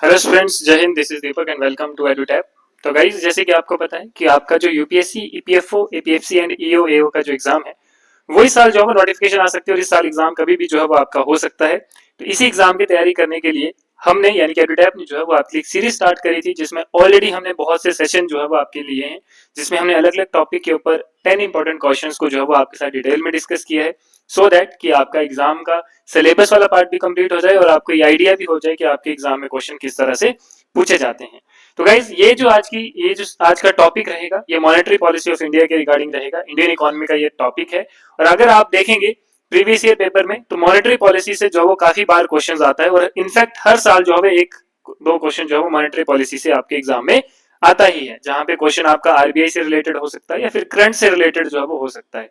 Hello students, जय हिंद। This is Deepak and welcome to Edutap. तो गाइज, जैसे कि आपको पता है कि आपका जो UPSC, EPFO, APFC and EO AO का जो एग्जाम है, वो इस साल जो है नोटिफिकेशन आ सकती है और इस साल एग्जाम कभी भी जो है वो आपका हो सकता है। तो इसी एग्जाम की तैयारी करने के लिए हमने यानी कि एडुटैप ने जो है वो आपकी एक सीरीज स्टार्ट करी थी, जिसमें ऑलरेडी हमने बहुत से सेशन जो है वो आपके लिए हैं, जिसमें हमने अलग अलग टॉपिक के ऊपर 10 इंपॉर्टेंट क्वेश्चंस को जो है वो आपके साथ डिटेल में डिस्कस किया है, सो दैट कि आपका एग्जाम का सिलेबस वाला पार्ट भी कंप्लीट हो जाए और आपको ये आइडिया भी हो जाए कि आपके एग्जाम में क्वेश्चन किस तरह से पूछे जाते हैं। तो गाइज, ये जो आज का टॉपिक रहेगा, ये मॉनेटरी पॉलिसी ऑफ इंडिया के रिगार्डिंग रहेगा। इंडियन इकोनॉमी का ये टॉपिक है। और अगर आप देखेंगे प्रीवियस ईयर पेपर में, तो मॉनेटरी पॉलिसी से जो वो काफी बार क्वेश्चन आता है और इनफैक्ट हर साल जो है एक दो क्वेश्चन जो है वो मॉनेटरी पॉलिसी से आपके एग्जाम में आता ही है, जहां पे क्वेश्चन आपका आरबीआई से रिलेटेड हो सकता है या फिर करंट से रिलेटेड जो है वो हो सकता है।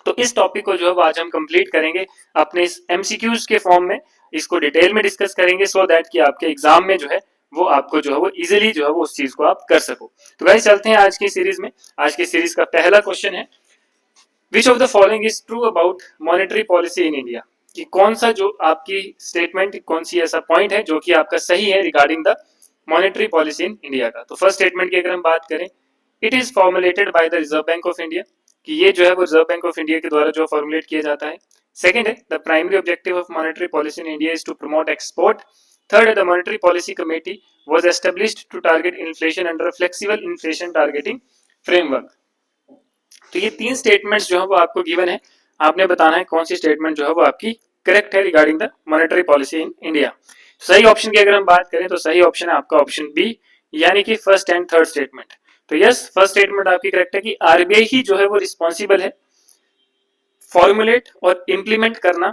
तो इस टॉपिक को जो है वो आज हम कंप्लीट करेंगे अपने इस एमसीक्यूज के फॉर्म में। इसको डिटेल में डिस्कस करेंगे सो दैट कि आपके एग्जाम में जो है वो आपको जो है वो इजीली जो है वो उस चीज को आप कर सको। तो गाइस, चलते हैं आज की सीरीज में। आज की सीरीज का पहला क्वेश्चन है, which of the following is true about monetary policy in India. कि कौन सा जो आपकी स्टेटमेंट, कौन सी ऐसा पॉइंट है जो कि आपका सही है regarding the monetary policy in India का। तो फर्स्ट स्टेटमेंट की अगर हम बात करें, it is formulated by the Reserve Bank of India, कि ये जो है वो रिजर्व बैंक ऑफ इंडिया के द्वारा जो फॉर्मुलेट किया जाता है। सेकंड है, the primary objective of monetary policy in India is to promote export. Third है, the monetary policy committee was established to target inflation under a flexible inflation targeting framework। तो ये तीन स्टेटमेंट्स जो है वो आपको गिवन है। आपने बताना है कौन सी स्टेटमेंट जो है वो आपकी करेक्ट है regarding the monetary policy in India. सही ऑप्शन की अगर हम बात करें तो सही ऑप्शन है आपका ऑप्शन बी, यानी कि फर्स्ट एंड थर्ड स्टेटमेंट। तो यस, फर्स्ट स्टेटमेंट आपकी करेक्ट है कि आरबीआई ही जो है वो रिस्पॉन्सिबल है फॉर्मुलेट और इंप्लीमेंट करना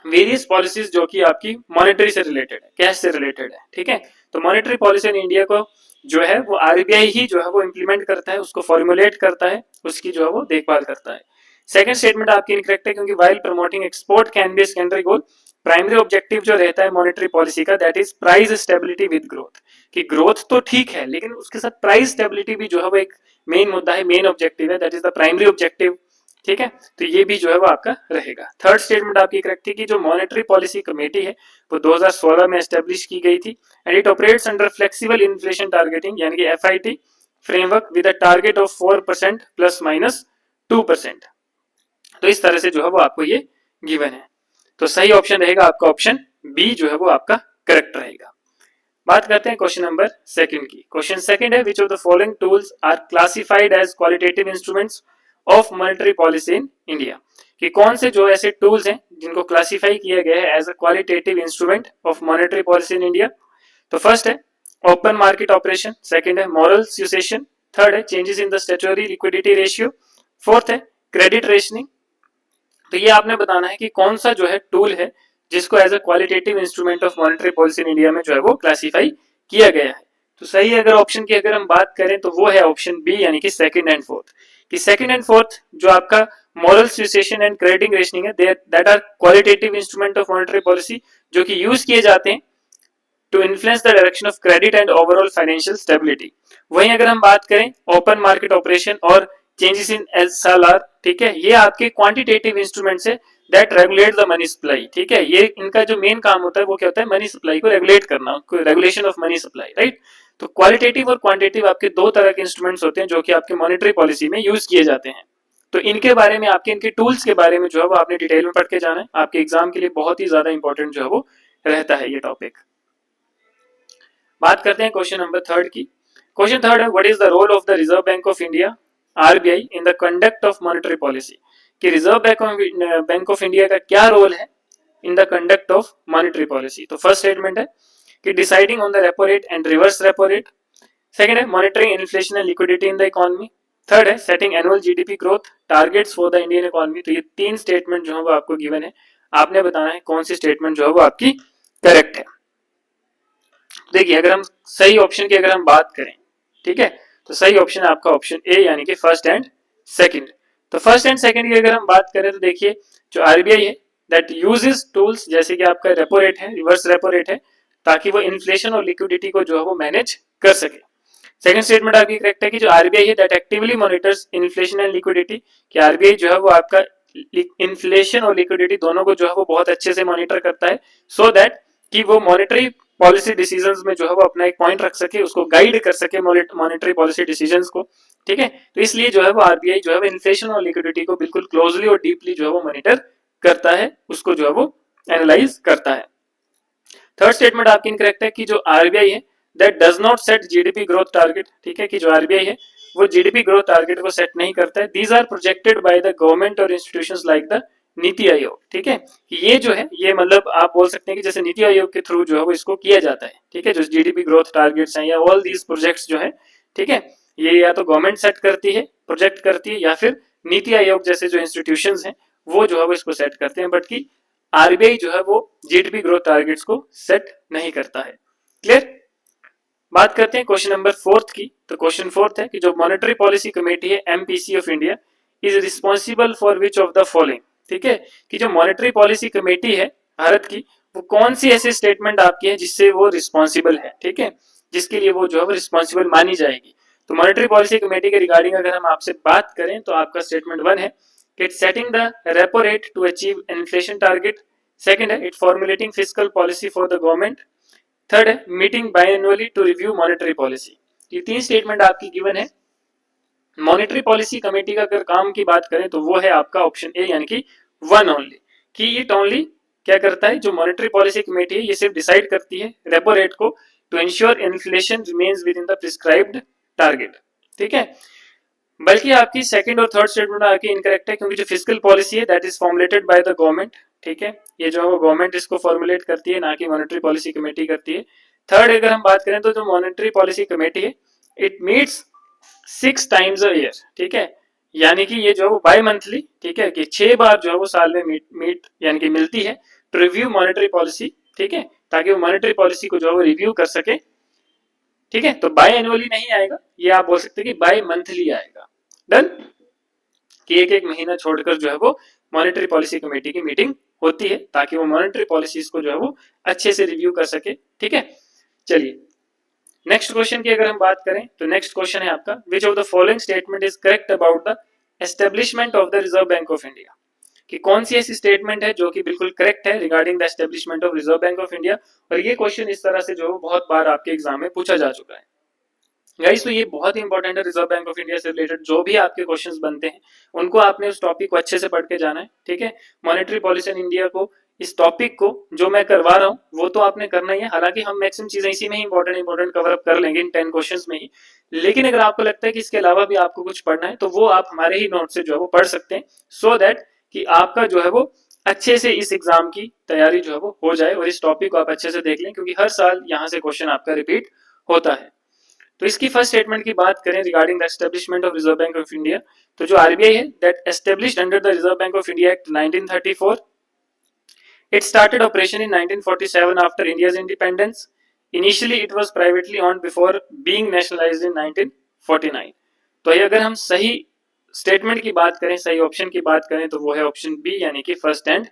वेरियस पॉलिसीज जो कि आपकी मॉनेटरी से रिलेटेड है, कैश से रिलेटेड है। ठीक है, तो मॉनेटरी पॉलिसी इन इंडिया को जो है वो आरबीआई ही जो है वो इंप्लीमेंट करता है, उसको फॉर्मुलेट करता है, उसकी जो है वो देखभाल करता है। सेकंड स्टेटमेंट आपकी इनकरेक्ट है, क्योंकि while promoting export can be secondary goal, primary objective जो रहता है मॉनेटरी पॉलिसी का, that is price stability with growth. कि ग्रोथ तो ठीक है, लेकिन उसके साथ प्राइस स्टेबिलिटी भी जो है वो एक मेन मुद्दा है, मेन ऑब्जेक्टिव है, that is the primary objective. ठीक है, तो ये भी जो है वो आपका रहेगा। थर्ड स्टेटमेंट आपकी करेक्ट थी कि जो मॉनेटरी पॉलिसी कमेटी है वो 2016 में एस्टेब्लिश की गई थी, and it operates under flexible inflation targeting यानी कि FIT framework with a target of 4% plus minus 2%। तो इस तरह से जो है वो आपको ये गिवन है। तो सही ऑप्शन रहेगा आपका ऑप्शन बी जो है वो आपका करेक्ट रहेगा। बात करते हैं क्वेश्चन नंबर सेकंड की। क्वेश्चन सेकंड है, which of the following tools are classified as qualitative instruments of monetary policy in India. कि कौन से जो ऐसे टूल्स हैं जिनको क्लासिफाई किया गया है as a qualitative instrument of monetary policy in India. तो फर्स्ट है ओपन मार्केट ऑपरेशन, सेकंड है मॉरल सुसेशन, थर्ड है changes in the statutory liquidity ratio, fourth है क्रेडिट रेशनिंग। तो ये आपने बताना है कि कौन सा जो है टूल है जिसको as a qualitative instrument of monetary policy in India में जो है वो क्लासिफाई किया गया है। तो सही अगर ऑप्शन की अगर हम बात करें तो वो है ऑप्शन बी, यानी कि सेकंड एंड फोर्थ। कि सेकंड एंड फोर्थ जो आपका moral suasion and credit rationing है, that are qualitative instrument of monetary policy, जो कि यूज किए जाते हैं to influence the direction of credit and overall financial stability. वहीं अगर हम बात करें ओपन मार्केट ऑपरेशन और चेंजेस इन एसएलआर, ठीक है, ये आपके क्वांटिटेटिव इंस्ट्रूमेंट्स है that regulate the money supply. ठीक है, ये इनका जो मेन काम होता है वो क्या होता है, मनी सप्लाई को रेगुलेट करना, regulation of money supply, right. तो क्वालिटेटिव और क्वांटिटेटिव आपके दो तरह के इंस्ट्रूमेंट्स होते हैं जो कि आपके मॉनेटरी पॉलिसी में यूज किए जाते हैं। तो इनके बारे में, आपके इनके टूल्स के बारे में जो है वो आपने डिटेल में पढ़ के जाना है। आपके एग्जाम के लिए बहुत ही ज्यादा इंपॉर्टेंट जो है वो रहता है ये टॉपिक। बात करते हैं क्वेश्चन नंबर थर्ड की। क्वेश्चन थर्ड है, what is the role of the Reserve Bank of India RBI in the conduct of monetary policy. कि रिजर्व बैंक ऑफ इंडिया का क्या रोल है in the conduct of monetary policy. तो first statement है कि deciding on the repo rate and reverse repo rate, second है monitoring inflation and liquidity in the economy, third है setting annual GDP growth targets for the Indian economy. तो ये तीन statement जो है वो आपको गिवन है, आपने बताना है कौन सी स्टेटमेंट जो है वो आपकी करेक्ट है। देखिए, अगर हम सही ऑप्शन की अगर हम बात करें, ठीक है, तो सही ऑप्शन है आपका ऑप्शन ए, यानी कि फर्स्ट एंड सेकंड। तो फर्स्ट एंड सेकंड की अगर हम बात करें तो देखिए, जो आरबीआई है दैट यूजेस टूल्स, जैसे कि आपका रेपो रेट है, रिवर्स रेपो रेट है, ताकि वो इन्फ्लेशन और लिक्विडिटी को जो है वो मैनेज कर सके। सेकंड स्टेटमेंट आपकी करेक्ट है कि जो आरबीआई है that actively monitors inflation and liquidity. कि आरबीआई जो है वो आपका इन्फ्लेशन और लिक्विडिटी दोनों को जो है वो बहुत अच्छे से मॉनिटर करता है, सो दैट कि वो मॉनेटरी पॉलिसी डिसीजंस में जो है वो अपना एक पॉइंट रख सके, उसको गाइड कर सके मॉनेटरी पॉलिसी डिसीजंस को, ठीक है। तो इसलिए जो है वो आरबीआई जो है वो इन्फ्लेशन और लिक्विडिटी को बिल्कुल क्लोजली और डीपली जो है वो मॉनिटर करता है, उसको जो है वो एनालाइज करता है। थर्ड स्टेटमेंट आपकी इनकरेक्ट है कि जो आरबीआई है that does not set GDP growth target, ठीक है, कि जो आरबीआई है वो जीडीपी ग्रोथ टारगेट को सेट नहीं करता है। These are projected by the government और institutions like the NITI Aayog, ठीक है, कि ये जो है ये मतलब आप बोल सकते हैं कि जैसे नीति आयोग के थ्रू जो है वो इसको किया जाता है, ठीक है, जो जीडीपी ग्रोथ टारगेट्स हैं या ऑल दीज प्रोजेक्ट्स जो है, ठीक है, ये या तो गवर्नमेंट सेट करती है, प्रोजेक्ट करती है, या फिर नीति आयोग जैसे जो इंस्टीट्यूशंस हैं वो जो है वो इसको सेट करते हैं, बट की आरबीआई जो है वो जीडीपी ग्रोथ टारगेट्स को सेट नहीं करता है। क्लियर। बात करते हैं क्वेश्चन नंबर फोर्थ की। तो क्वेश्चन फोर्थ है कि जो मॉनेटरी पॉलिसी कमेटी है MPC of India is responsible for which of the following, ठीक है, कि जो मॉनेटरी पॉलिसी कमेटी है भारत की वो कौन सी ऐसी स्टेटमेंट आपकी है जिससे वो रिस्पॉन्सिबल है, ठीक है, जिसके लिए वो जो है वो रिस्पॉन्सिबल मानी जाएगी। तो मॉनेटरी पॉलिसी कमेटी के रिगार्डिंग अगर हम आपसे बात करें तो आपका स्टेटमेंट वन है it's setting the repo rate to achieve inflation target. Second है it formulating fiscal policy for the government. Third है meeting biannually to review monetary policy. ये तीन स्टेटमेंट आपकी गिवन है। मॉनेटरी पॉलिसी कमेटी का अगर काम की बात करें तो वो है आपका ऑप्शन ए, यानी कि वन ओनली, कि इट ओनली क्या करता है, जो मॉनेटरी पॉलिसी कमेटी है ये सिर्फ डिसाइड करती है रेपो रेट को to ensure inflation remains within the prescribed target, ठीक है। बल्कि आपकी सेकंड और थर्ड स्टेटमेंट आपकी इनकरेक्ट है, क्योंकि जो फिजिकल पॉलिसी है that is formulated bye the government, ठीक है, ये जो है वो गवर्नमेंट इसको फॉर्मुलेट करती है, ना कि मॉनेटरी पॉलिसी कमेटी करती है। थर्ड अगर हम बात करें तो जो मॉनेटरी पॉलिसी कमेटी है it meets 6 times a year, ठीक है, यानी कि ये जो है वो बाई मंथली, ठीक है, कि 6 बार जो है वो साल में मीट यानी कि मिलती है टू रिव्यू मॉनेटरी पॉलिसी, ठीक है, ताकि वो मॉनेटरी पॉलिसी को जो है वो रिव्यू कर सके, ठीक है। तो बाय एनुअली नहीं आएगा, ये आप बोल सकते हैं कि बाय मंथली आएगा। डन, कि एक एक महीना छोड़कर जो है वो मॉनेटरी पॉलिसी कमेटी की मीटिंग होती है ताकि वो मॉनेटरी पॉलिसीज को जो है वो अच्छे से रिव्यू कर सके, ठीक है। चलिए नेक्स्ट क्वेश्चन की अगर हम बात करें तो नेक्स्ट क्वेश्चन है आपका विच of the following statement is correct about the establishment of the Reserve Bank of India, कि कौन सी ऐसी स्टेटमेंट है जो कि बिल्कुल करेक्ट है regarding the establishment of reserve Bank of India. और ये क्वेश्चन इस तरह से जो बहुत बार आपके एग्जाम में पूछा जा चुका है गाइस, तो ये बहुत ही इंपॉर्टेंट है। रिजर्व बैंक ऑफ इंडिया से रिलेटेड जो भी आपके क्वेश्चंस बनते हैं उनको आपने उस टॉपिक को अच्छे से पढ़ के जाना है, ठीक है। मॉनेटरी पॉलिसी इन इंडिया को, इस टॉपिक को जो मैं करवा रहा हूँ वो तो आपने करना ही है, हालांकि हम मैक्सिमम चीजें इसी में ही इंपॉर्टेंट कवर अप कर लेंगे इन 10 क्वेश्चंस में ही, लेकिन अगर आपको लगता है कि इसके अलावा भी आपको कुछ पढ़ना है तो वो आप हमारे ही नोट से जो है वो पढ़ सकते हैं, सो दैट कि आपका जो है वो अच्छे से इस एग्जाम की तैयारी जो है वो हो जाए और इस टॉपिक को आप अच्छे से देख लें, क्योंकि हर साल यहाँ से क्वेश्चन आपका रिपीट होता है। तो इसकी फर्स्ट स्टेटमेंट की बात करें regarding the establishment of reserve Bank of India, तो जो आरबीआई है that established under the Reserve Bank of India act 1934, it started operation in 1947 after India's independence. Initially it was privately owned before being nationalized in 1949. तो ये अगर हम सही statement की बात करें, सही ऑप्शन की बात करें तो वो है ऑप्शन बी, यानी कि फर्स्ट एंड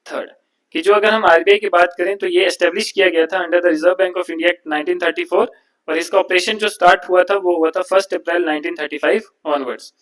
थर्ड, कि जो अगर हम आरबीआई की बात करें तो ये एस्टेब्लिश किया गया था under the Reserve Bank of India act 1934 और इसका ऑपरेशन जो स्टार्ट हुआ था वो हुआ था 1 अप्रैल 1935 ऑनवर्ड्स।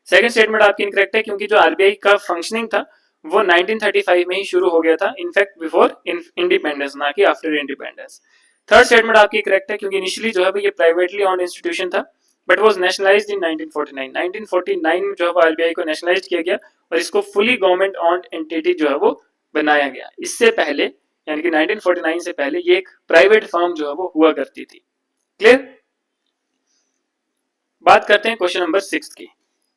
सेकंड स्टेटमेंट आपकी इनकरेक्ट है, क्योंकि जो आरबीआई का फंक्शनिंग था वो 1935 में ही शुरू हो गया था, इनफैक्ट बिफोर इंडिपेंडेंस, ना कि आफ्टर इंडिपेंडेंस। थर्ड स्टेटमेंट आपकी करेक्ट है, क्योंकि इनिशियली जो है ये प्राइवेटली ऑन इंस्टीट्यूशन था बट वाज नेशनलाइज्ड इन 1949। 1949 में जो है आरबीआई को नेशनलाइज किया गया और इसको फुली गवर्नमेंट ऑन्ड एंटिटी जो है वो बनाया गया। इससे पहले यानी कि 1949 से पहले ये एक प्राइवेट फर्म जो है वो हुआ करती थी। क्लियर। बात करते हैं क्वेश्चन नंबर 6 की।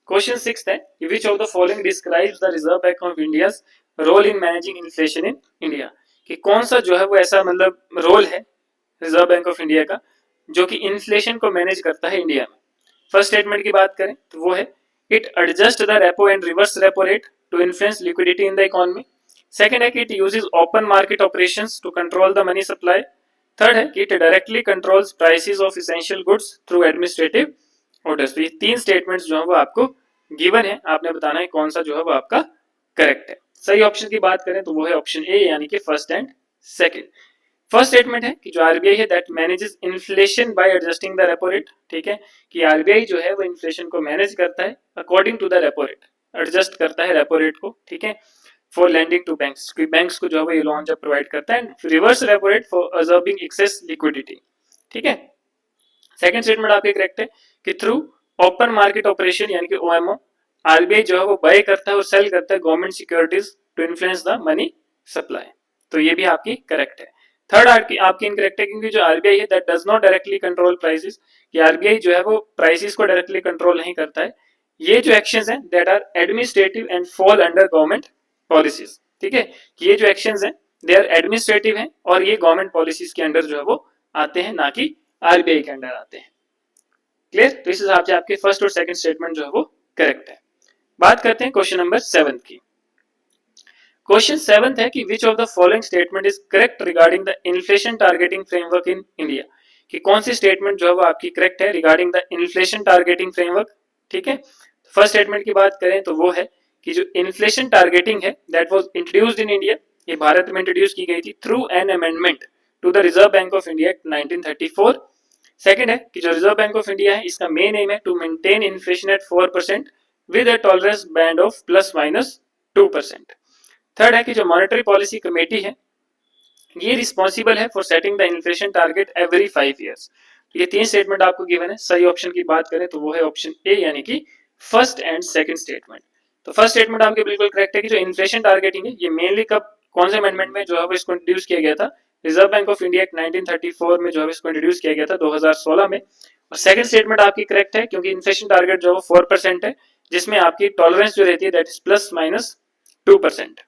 क्वेश्चन 6 है which of the following describes the Reserve Bank of India's role in managing inflation in India, कि कौन सा जो है वो ऐसा मतलब रोल है रिजर्व बैंक ऑफ इंडिया का जो कि इन्फ्लेशन को मैनेज करता है इंडिया में। फर्स्ट स्टेटमेंट की बात करें तो वो है it adjust the repo and reverse repo rate to influence liquidity in the economy. Second है कि it uses open market operations to control the money supply. Third है कि it directly controls prices of essential goods through administrative orders. तो ये तीन statements जो है वो आपको गिवन है, आपने बताना है कौन सा जो है वो आपका करेक्ट है। सही ऑप्शन की बात करें तो वो है ऑप्शन ए, यानी कि first and second. First statement है कि जो आरबीआई है that manages inflation bye adjusting the repo rate, ठीक है, कि आरबीआई जो है वो इन्फ्लेशन को मैनेज करता है according to the repo rate, adjust करता है रेपो रेट को, ठीक है। फॉर लैंडिंग टू बैंक्स, क्योंकि बैंक्स को जो है ये लोन जब प्रोवाइड करता है, and reverse repo rate for absorbing excess liquidity. ठीक है, सेकंड स्टेटमेंट आपके करेक्ट है कि थ्रू ओपन मार्केट ऑपरेशन यानी कि ओएमओ आरबीआई जो है वो बाय करता है और सेल करता है government securities to influence the money supply. तो ये भी आपकी करेक्ट है। थर्ड आपकी इनकरेक्ट है क्योंकि जो आरबीआई है that does not directly control prices, कि आरबीआई जो है वो प्राइसेस को डायरेक्टली कंट्रोल नहीं करता है। ये जो एक्शंस हैं that are administrative and fall under government policies. ठीक है, कि ये जो एक्शंस हैं दे आर एडमिनिस्ट्रेटिव हैं और ये गवर्नमेंट पॉलिसीज के अंडर जो है वो आते हैं, ना कि आरबीआई के अंडर आते हैं। क्लियर? तो इस हिसाब से आपके फर्स्ट और सेकंड स्टेटमेंट जो है वो करेक्ट है। बात करते हैं क्वेश्चन नंबर 7 की। क्वेश्चन 7 है कि विच of the following statement is correct regarding the inflation targeting framework in India, कि कौन सी स्टेटमेंट जो है वो आपकी करेक्ट है regarding the inflation targeting framework. ठीक है, फर्स्ट स्टेटमेंट की बात करें तो वो है कि जो इन्फ्लेशन टारगेटिंग है that was introduced in India, ये भारत में इंट्रोड्यूस की गई थी through an amendment to the Reserve Bank of India act 1934। Second है कि जो रिजर्व बैंक ऑफ इंडिया है इसका मेन एम है to maintain inflation at 4% with a tolerance band of +-2%। Third है कि जो मॉनेटरी पॉलिसी कमेटी है ये रिस्पॉन्सिबल है for setting the inflation target every 5 years. ये तीन स्टेटमेंट आपको गिवन है। सही ऑप्शन की बात करें तो वो है ऑप्शन ए यानी कि फर्स्ट एंड सेकंड स्टेटमेंट। तो फर्स्ट स्टेटमेंट आपके बिल्कुल करेक्ट है कि जो इन्फ्लेशन टारगेटिंग है ये मेनली कब कौन से अमेंडमेंट में जो है वो इसको इंट्रोड्यूस किया गया था, reserve Bank of India act 1934 में जो है इसको इंट्रोड्यूस किया गया था 2016 में। और सेकंड स्टेटमेंट आपकी करेक्ट है क्योंकि इन्फ्लेशन टारगेट जो है 4% है, जिसमें आपकी टॉलरेंस जो रहती है दैट इज +-2%।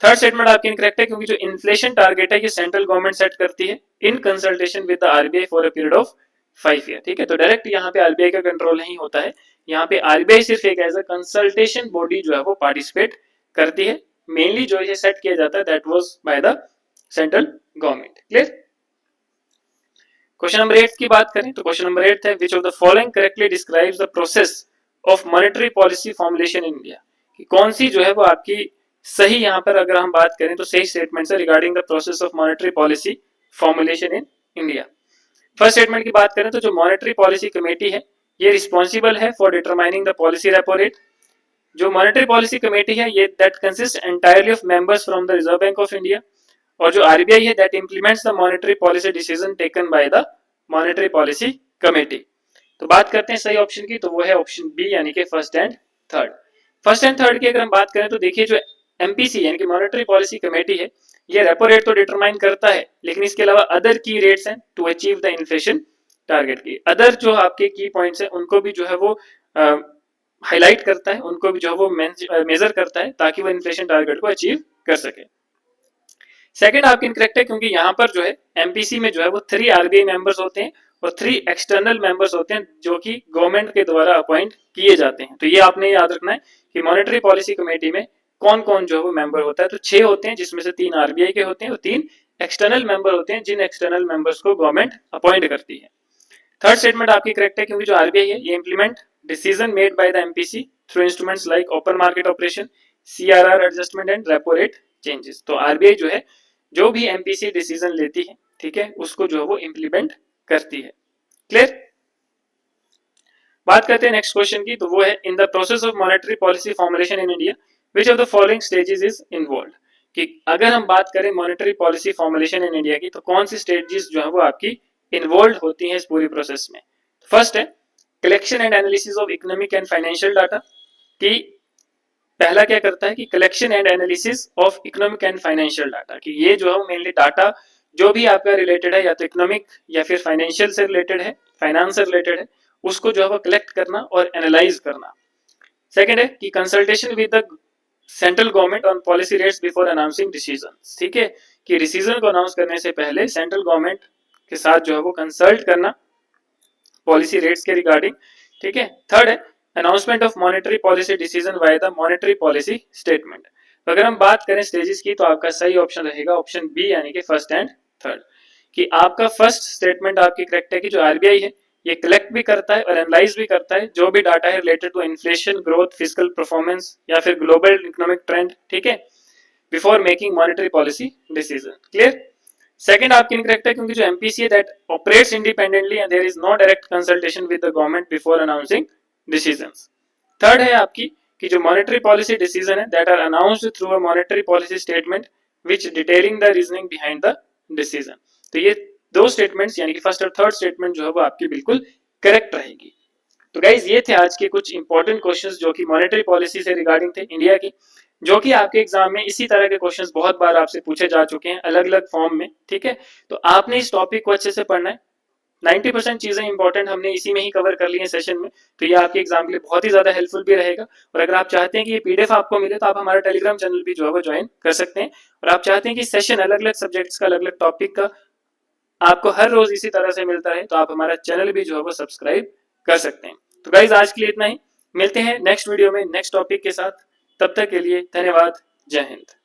थर्ड स्टेटमेंट आपकी इनकरेक्ट है क्योंकि जो इन्फ्लेशन टारगेट है ये सेंट्रल गवर्नमेंट सेट करती है in consultation with the RBI for a period of 5 year. ठीक है, तो डायरेक्ट यहाँ पे आरबीआई का कंट्रोल नहीं होता है, यहाँ पे आरबीआई सिर्फ एक एज अ कंसल्टेशन बॉडी जो है वो पार्टिसिपेट करती है। मेनली जो ये सेट किया जाता है that was by the central government. Clear? Question number 8 की बात करें तो क्वेश्चन नंबर 8 है which of the following correctly describes the process of monetary policy formulation in India, कि कौन सी जो है वो आपकी सही यहाँ पर अगर हम बात करें तो सही स्टेटमेंट है regarding the process of monetary policy formulation in India. First statement की बात करें तो जो मॉनेटरी पॉलिसी कमेटी है ये रिस्पॉन्सिबल है for determining the policy repo rate. जो मॉनेटरी पॉलिसी कमेटी है ये that consist entirely of members from the Reserve Bank of India, और जो आरबीआई है that implements the monetary policy decision taken by the monetary policy committee. तो बात करते हैं सही ऑप्शन की, तो वो है ऑप्शन बी यानी कि first and third. First and third की अगर हम बात करें तो देखिए जो एमपीसी यानी कि मॉनेटरी पॉलिसी कमेटी है ये रेपो रेट तो डिटरमाइन करता है, लेकिन इसके अलावा अदर की रेट्स हैं to achieve the inflation target की। अदर जो आपके की पॉइंट्स हैं उनको भी जो है वो हाईलाइट करता है, उनको भी जो है वो मेजर करता है ताकि वो इन्फ्लेशन टारगेट को अचीव कर सके। सेकंड आपकी इनकरेक्ट है क्योंकि यहाँ पर जो है एमपीसी में जो है वो 3 आरबीआई मेंबर्स होते हैं और 3 एक्सटर्नल मेंबर्स होते हैं जो कि गवर्नमेंट के द्वारा अपॉइंट किए जाते हैं। तो ये आपने याद रखना है कि मॉनेटरी पॉलिसी कमेटी में कौन कौन जो है वो मेंबर होता है। तो 6 होते हैं जिसमें से 3 आरबीआई के होते हैं और 3 एक्सटर्नल मेंबर होते हैं जिन एक्सटर्नल मेंबर्स को गवर्नमेंट अपॉइंट करती है। थर्ड स्टेटमेंट आपकी करेक्ट है क्योंकि जो आरबीआई है ये implement decision made by the MPC through instruments like open market operation, CRR adjustment and repo rate changes. तो आरबीआई जो है जो भी एमपीसी डिसीजन लेती है, ठीक है, उसको जो है वो इंप्लीमेंट करती है। क्लियर? बात करते हैं नेक्स्ट क्वेश्चन की, तो वो है in the process of monetary policy formulation in India which of the following stages is involve, कि अगर हम बात करें monetary policy formulation in India की तो कौन सी स्टेजेस जो है वो आपकी इन्वॉल्व होती हैं इस पूरी प्रोसेस में। फर्स्ट है collection and analysis of economic and financial data, कि पहला क्या करता है कि collection and analysis of economic and financial data, कि ये जो है मेनली डाटा जो भी आपका रिलेटेड है या तो इकोनॉमिक या फिर फाइनेंशियल से रिलेटेड है, फाइनेंस से रिलेटेड है, उसको जो है वो कलेक्ट करना और एनालाइज करना। सेकंड है कि consultation with the central government on policy rates before announcing decisions, ठीक है, कि डिसीजन को अनाउंस करने से पहले सेंट्रल गवर्नमेंट के साथ जो है वो कंसल्ट करना पॉलिसी रेट्स के रिगार्डिंग। ठीक है, थर्ड है announcement of monetary policy decision by the monetary policy statement. तो अगर हम बात करें स्टेजेस की तो आपका सही ऑप्शन रहेगा ऑप्शन बी यानी कि फर्स्ट एंड थर्ड, कि आपका फर्स्ट स्टेटमेंट आपकी करेक्ट है कि जो आरबीआई है ये कलेक्ट भी करता है और एनालाइज भी करता है जो भी डाटा है related to inflation, growth, fiscal performance या फिर ग्लोबल इकोनॉमिक ट्रेंड, ठीक है, before making monetary policy decision. Clear? Second आपकी इनकरेक्ट है क्योंकि जो एमपीसी है that operates independently and there is no direct consultation with the government before announcing decisions. Third है आपकी कि जो मॉनेटरी पॉलिसी डिसीजन है that are announced through a monetary policy statement which detailing the reasoning behind the decision. तो ये दो statements यानी कि फर्स्ट और थर्ड स्टेटमेंट जो है वो आपकी बिल्कुल करेक्ट रहेगी। तो गाइज ये थे आज के कुछ इंपॉर्टेंट क्वेश्चंस जो कि मॉनेटरी पॉलिसी से रिगार्डिंग थे इंडिया की, जो कि आपके एग्जाम में इसी तरह के क्वेश्चंस बहुत बार आपसे पूछे जा चुके हैं अलग अलग फॉर्म में। ठीक है, तो आपने इस टॉपिक को अच्छे से पढ़ना है। 90% चीजें इंपॉर्टेंट हमने इसी में ही कवर कर ली है सेशन में, तो ये आपके एग्जाम के लिए बहुत ही ज्यादा हेल्पफुल भी रहेगा। और अगर आप चाहते हैं कि ये पीडीएफ आपको मिले तो आप हमारा टेलीग्राम चैनल भी जो है वो ज्वाइन कर सकते हैं। और आप चाहते हैं कि सेशन अलग अलग सब्जेक्ट्स का अलग अलग टॉपिक का आपको हर रोज इसी तरह से मिलता है तो आप हमारा चैनल भी जो है वो सब्सक्राइब कर सकते हैं। तो गाइज आज के लिए इतना ही, मिलते हैं नेक्स्ट वीडियो में नेक्स्ट टॉपिक के साथ। तब तक के लिए धन्यवाद, जय हिंद।